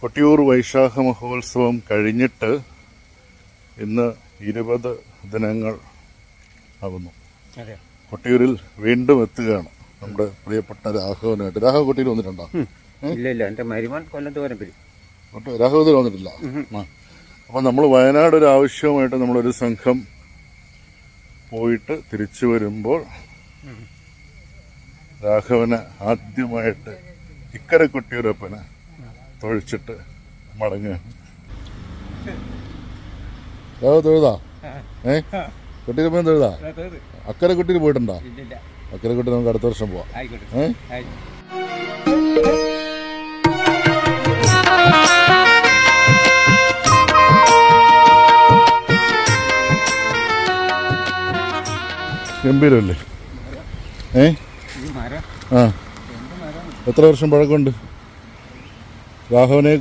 കൊട്ടിയൂർ വൈശാഖ മഹോത്സവം കഴിഞ്ഞിട്ട് ഇന്ന് 20 ദിനങ്ങൾ ആകുന്നു. കൊട്ടിയൂരിൽ വീണ്ടും എത്തുകയാണ് നമ്മുടെ പ്രിയപ്പെട്ട രാഘവനായിട്ട്. രാഘവ കൊട്ടിയൂർ വന്നിട്ടുണ്ടോ? ഇല്ല, എൻ്റെ മരുമോൻ കൊല്ലത്ത് വരപ്പിൽ. രാഘവത്തിൽ വന്നിട്ടില്ല. അപ്പം നമ്മൾ വയനാട് ഒരു ആവശ്യമായിട്ട് നമ്മളൊരു സംഘം പോയിട്ട് തിരിച്ചു വരുമ്പോൾ രാഘവന് ആദ്യമായിട്ട് ഇക്കര കൊട്ടിയൂരപ്പനെ തൊഴിച്ചിട്ട് മടങ്ങുകയാണ്. രാഘവ തൊഴുതാ? കൊട്ടിയൂരപ്പൻ തൊഴുതാ? അക്കരെ കൊട്ടിയൂർ പോയിട്ടുണ്ടോ? അക്കരെ കൊട്ടി നമുക്ക് അടുത്ത വർഷം പോവാം. ഗംഭീരമല്ലേ? എത്ര വർഷം പഴക്കമുണ്ട് രാഘവനെ?